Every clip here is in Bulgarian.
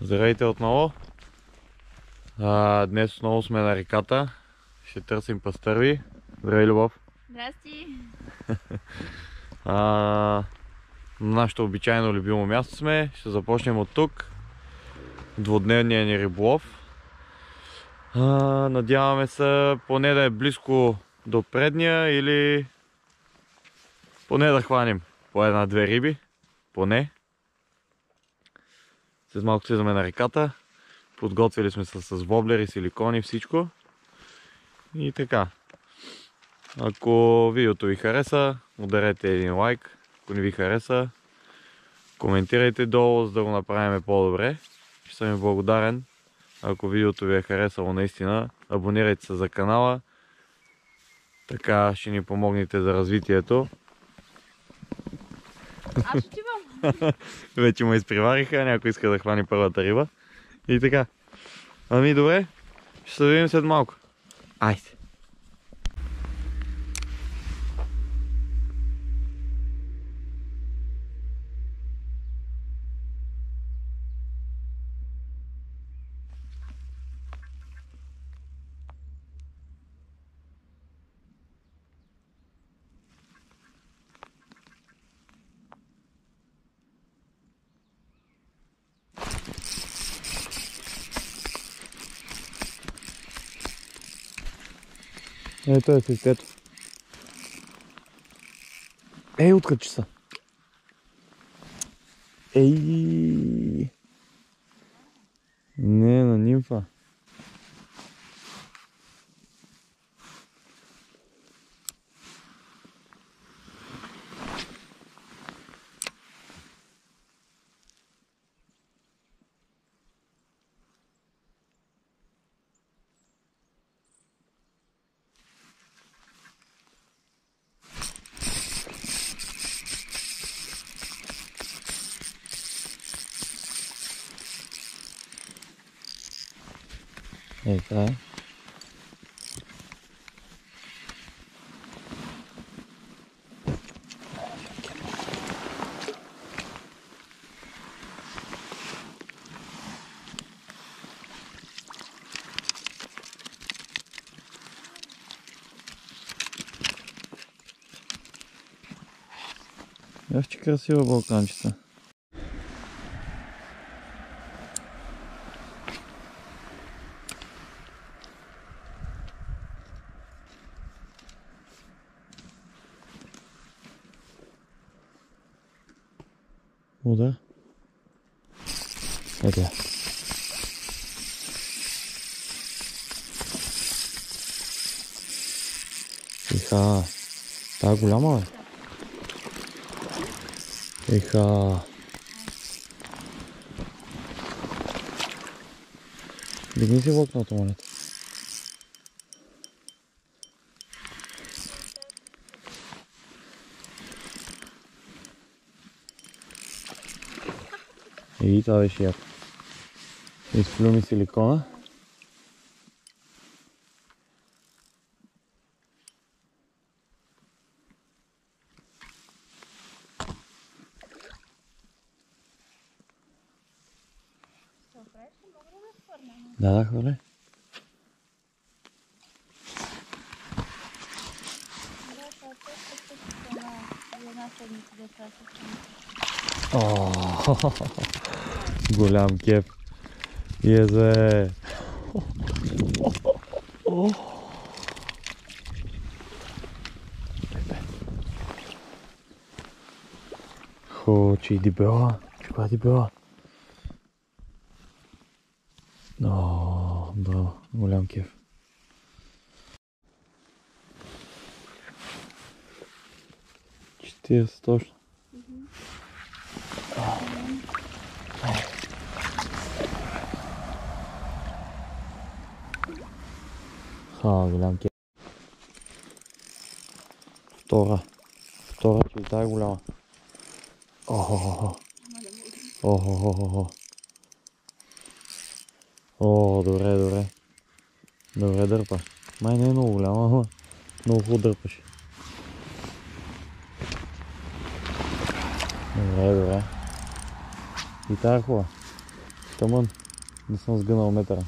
Здравейте отново. Днес отново сме на реката. Ще търсим пастърви. Здравей, Любов. Здрасти. На нашето обичайно любимо място сме. Ще започнем от тук. Двудневния ни риболов. Надяваме се поне да е близко до предния или поне да хванем по една-две риби. Поне. След малко слизаме на реката. Подготвили сме се с воблери, силикони, всичко. И така. Ако видеото ви хареса, ударете един лайк. Ако не ви хареса, коментирайте долу, за да го направим по-добре. Ще съм ви благодарен. Ако видеото ви е харесало наистина, абонирайте се за канала. Така ще ни помогнете за развитието. Аз отивам. Вече ме изпревариха, някой иска да хвани първата риба. И така. Ами добре, ще се видим след малко. Айде! Ето е цветето. Ей, откачи са. Ей! Не, на нимфа. Ей, това е. Ах, че красива балканчета. Вода. Ето я. Еха. Тая голяма бе. Еха. Дигни си влакното, монета. И това беше яко. Изплюми силикона. Да, хвали. Голям кеф. Езе. Хо, че и дебела. Каква дебела. Да, голям кеф. Четири са точно. Голям кеф. Втора, че и тая е голяма. О, добре. Добре дърпа. Май не е много голяма, ама много хубаво дърпаше. Добре. И тая е хубава. Тъмън. Не съм сгънал метъра.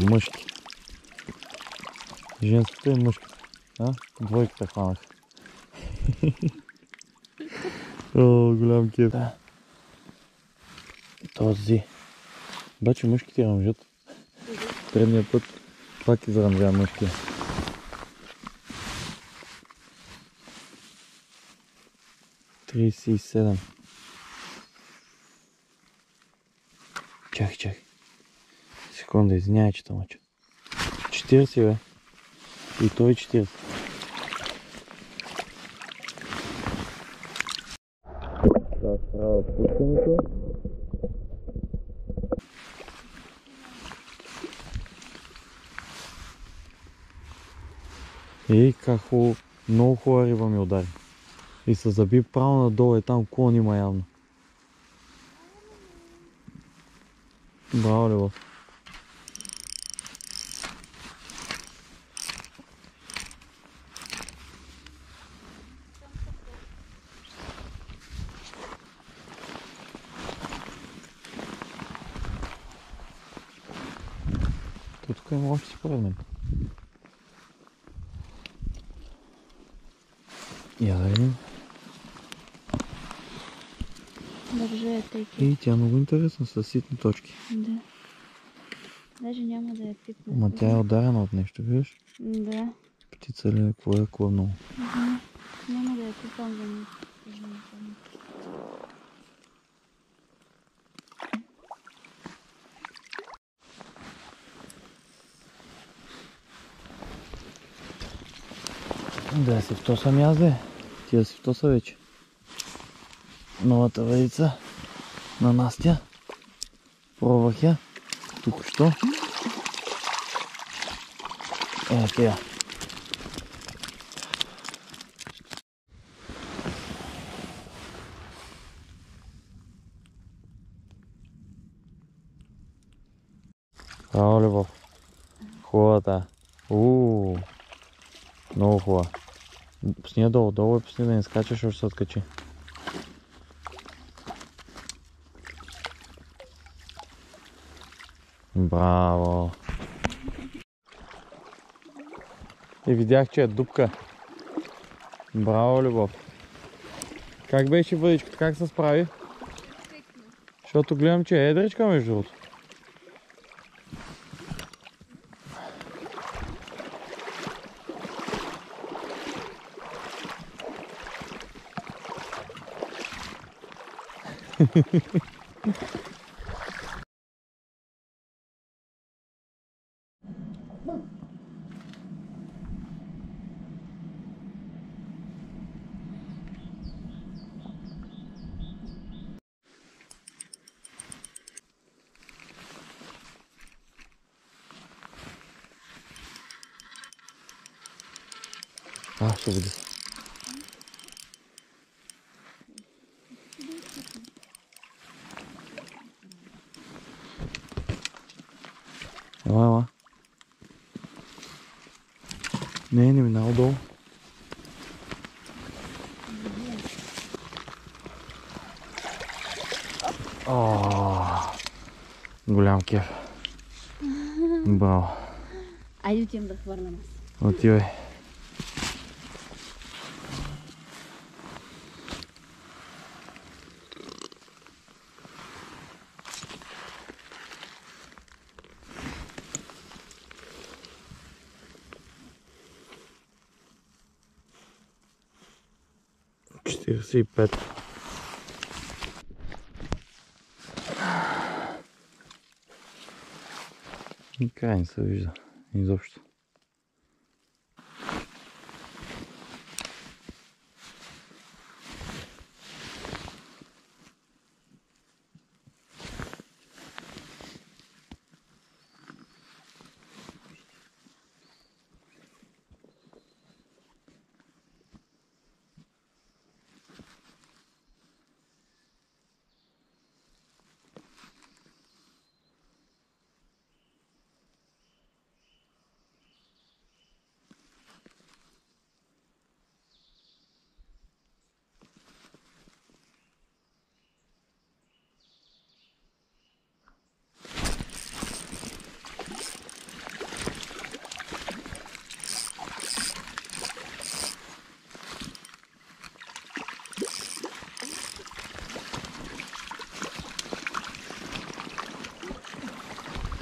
Мъжки. Женската и мъжката. Двойката хванах. О, голям кеф. Този. Обаче мъжките ръмжат. Предния път пак изръмжа мъжкия. Тридесет и седем. Чакай. Секунда, извиняй, че тъмъча. 40, бе. И той 40. Трябва да пускането. Ей, как хубаво, много хубава риба ми удари. И се заби право надолу и там клон има явно. Браво, Любов. Тук има още според мен. Я да видим. Държа тейки. И тя е много интересна с ситни точки. Да. Даже няма да я пипна. Ама тя е ударена от нещо, виж? Да. Птица ли е, какво е много? Няма да я пипам за нещо. Да си втосам аз, де. Ти да си втоса вече. Новата въдица на Настя. Пробвах я. Току-що. Ето я. Браво, Любов. Хубавата. Много хубава. Пусни я долу и пусни да не скачаш, ще се откачи. Браво! И видях, че е дупка. Браво, Любов! Как беше въдичката? Как се справи? Защото гледам, че е едричка между другото. Ще бъде. Ела. Не минава долу. Голям кеф. Браво. Айде отивам да хвърлям аз. Отивай. Четиридесет и пет. Край не се вижда изобщо.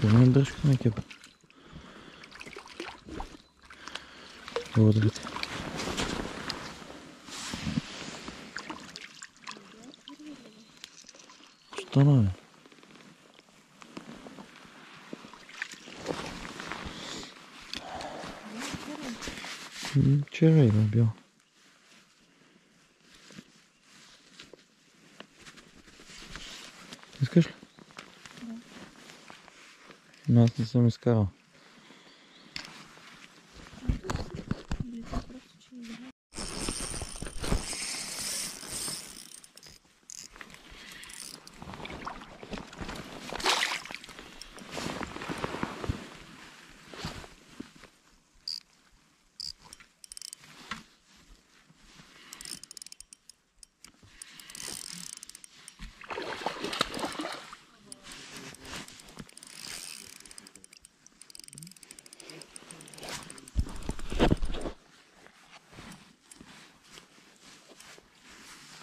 Това е дръжка на екипа. Благодаря ти. Що стана, бе? Червей е бил. Искаш ли? Да. Аз не съм изкарал.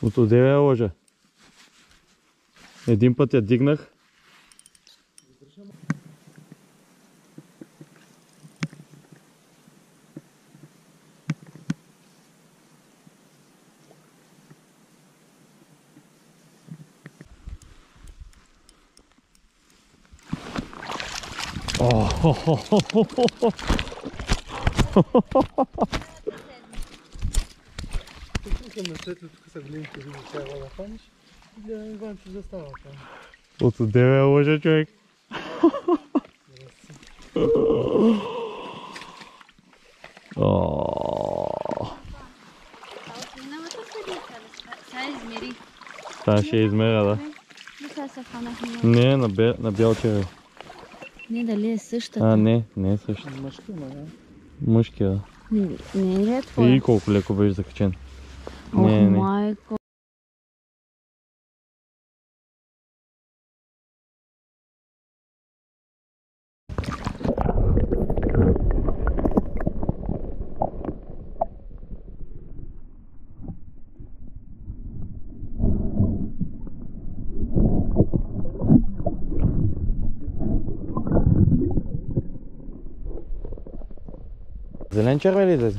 От одеве я лъжа. Един път я дигнах. Тук на светло, тук са гледите, види тя вода хванеш и гледам Иван, че застава там. От одеве я лъжа, човек. Сега измери. Та ще измеря, да. Сега се хванахме. Не, на бял червей. Не, дали е същата? А, не е също. Мъжки, ма да. Мъжки, да. Не е ли е твоя? И колко леко беше закачен. Ох, Не. майко. Зелен червей ли излезе?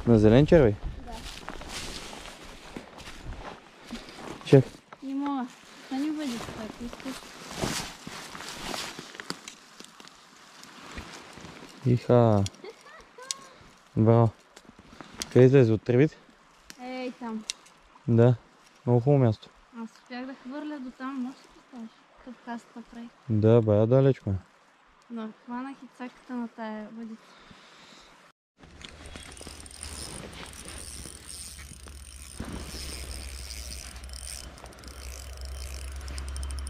На зелен червей? Да. Чек. Не мога. Да не бъде така, искаш. Иха. Браво. Къде излезе? От тревите? Ей, там. Да. Много хубаво място. Аз успях да хвърля до там, може да представиш? Какъв каст направи. Да, бая далечко е. Но хванах и цаката на тая въдица.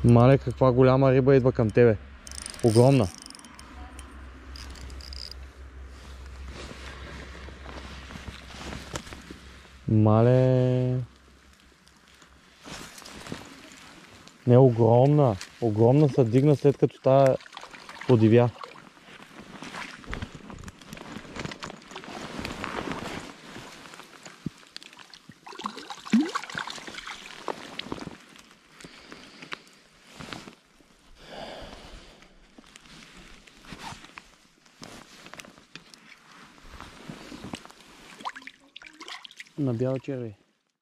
Мале, каква голяма риба идва към тебе. Огромна. Мале... Не, огромна. Огромна се дигна след като тая подивя. На бял червей.